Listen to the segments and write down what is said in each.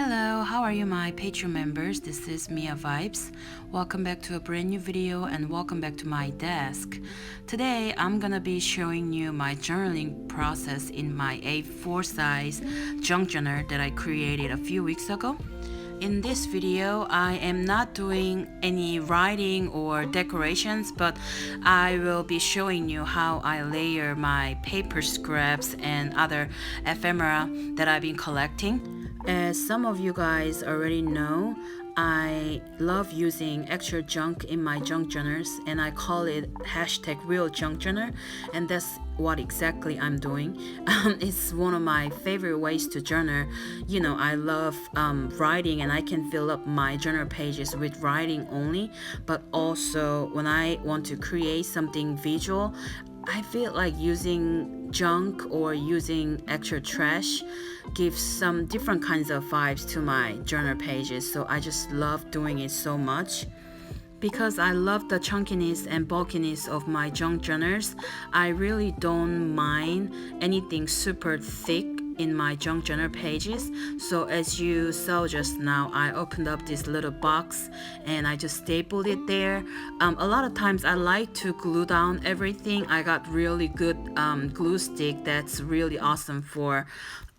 Hello, how are you my Patreon members? This is Mia Vibes. Welcome back to a brand new video and welcome back to my desk. Today I'm gonna be showing you my journaling process in my A4 size junk journal that I created a few weeks ago. In this video, I am not doing any writing or decorations, but I will be showing you how I layer my paper scraps and other ephemera that I've been collecting. As some of you guys already know, I love using extra junk in my junk journals, and I call it hashtag real junk journal, and that's what exactly I'm doing. It's one of my favorite ways to journal. I love writing, and I can fill up my journal pages with writing only, but also when I want to create something visual, I feel like using junk or using extra trash gives some different kinds of vibes to my journal pages. So I just love doing it so much. Because I love the chunkiness and bulkiness of my junk journals, I really don't mind anything super thick in my junk journal pages. So as you saw just now, I opened up this little box and I just stapled it there. A lot of times I like to glue down everything. I got really good glue stick that's really awesome for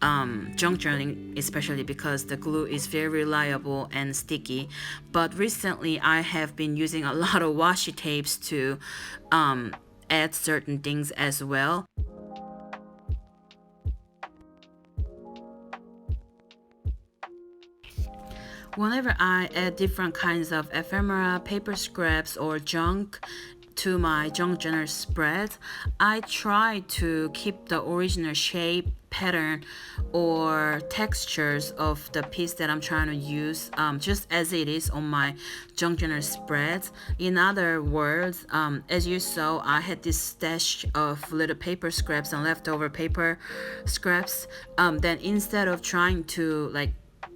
junk journaling, especially because the glue is very reliable and sticky. But recently I have been using a lot of washi tapes to add certain things as well. Whenever I add different kinds of ephemera, paper scraps, or junk to my junk journal spread, I try to keep the original shape, pattern, or textures of the piece that I'm trying to use just as it is on my junk journal spreads. In other words, as you saw, I had this stash of little paper scraps and leftover paper scraps. Then instead of trying to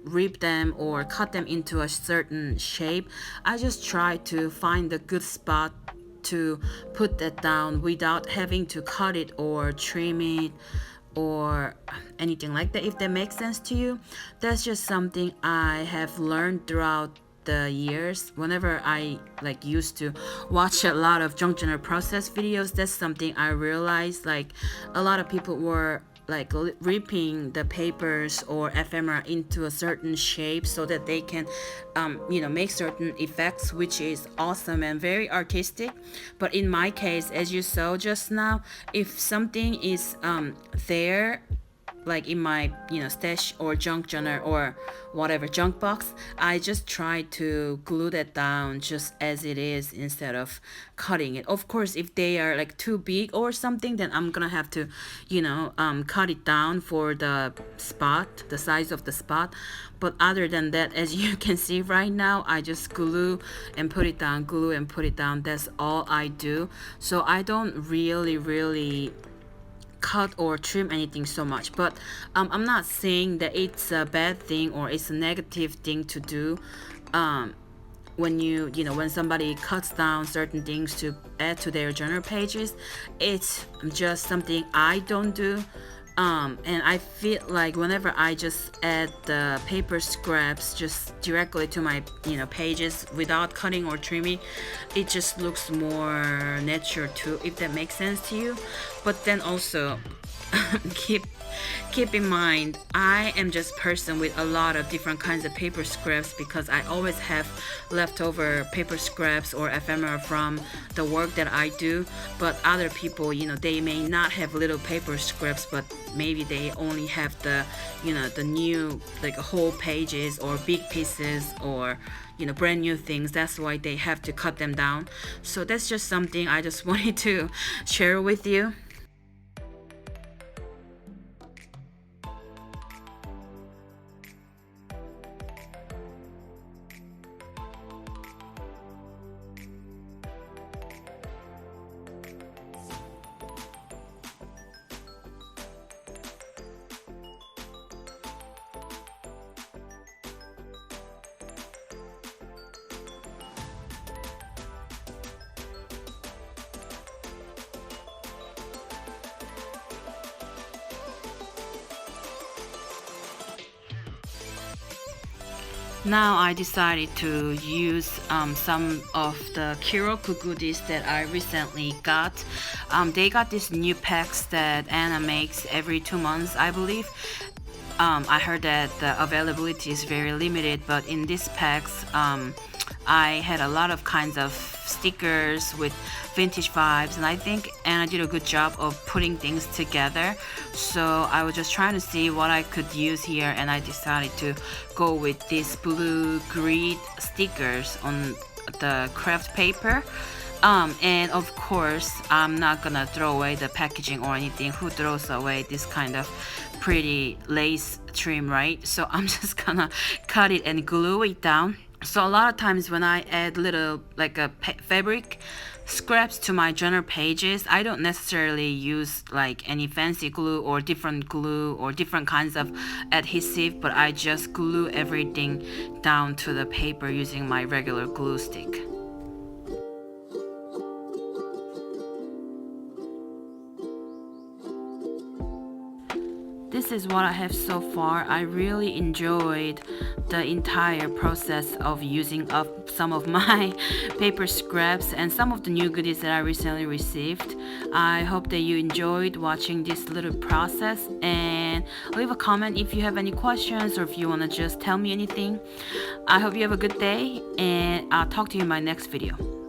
rip them or cut them into a certain shape, I just try to find a good spot to put that down without having to cut it or trim it or anything like that, if that makes sense to you. That's just something I have learned throughout the years. Whenever I used to watch a lot of junk journal process videos, that's something I realized. A lot of people were ripping the papers or ephemera into a certain shape so that they can make certain effects, which is awesome and very artistic. But in my case, as you saw just now, if something is there in my stash or junk journal or whatever junk box, I just try to glue that down just as it is instead of cutting it. Of course, if they are too big or something, then I'm gonna have to cut it down for the size of the spot. But other than that, as you can see right now, I just glue and put it down, glue and put it down. That's all I do. So I don't really cut or trim anything so much. But I'm not saying that it's a bad thing or it's a negative thing to do. When somebody cuts down certain things to add to their journal pages, it's just something I don't do. And I feel like whenever I just add the paper scraps just directly to my pages without cutting or trimming, it just looks more natural too, if that makes sense to you. But then also keep in mind, I am just a person with a lot of different kinds of paper scraps because I always have leftover paper scraps or ephemera from the work that I do. But other people, they may not have little paper scraps, but maybe they only have the new whole pages or big pieces or brand new things. That's why they have to cut them down. So that's just something I just wanted to share with you. Now I decided to use some of the Kiroku goodies that I recently got. They got these new packs that Anna makes every 2 months, I believe. I heard that the availability is very limited, but in these packs, I had a lot of kinds of stickers with vintage vibes, and I think Anna did a good job of putting things together. So I was just trying to see what I could use here, and I decided to go with these blue grid stickers on the craft paper. And of course, I'm not gonna throw away the packaging or anything. Who throws away this kind of pretty lace trim, right? So I'm just gonna cut it and glue it down. So a lot of times when I add little like a fabric scraps to my journal pages, I don't necessarily use like any fancy glue or different kinds of adhesive, but I just glue everything down to the paper using my regular glue stick. This is what I have so far. I really enjoyed the entire process of using up some of my paper scraps and some of the new goodies that I recently received. I hope that you enjoyed watching this little process, and leave a comment if you have any questions or if you want to just tell me anything. I hope you have a good day, and I'll talk to you in my next video.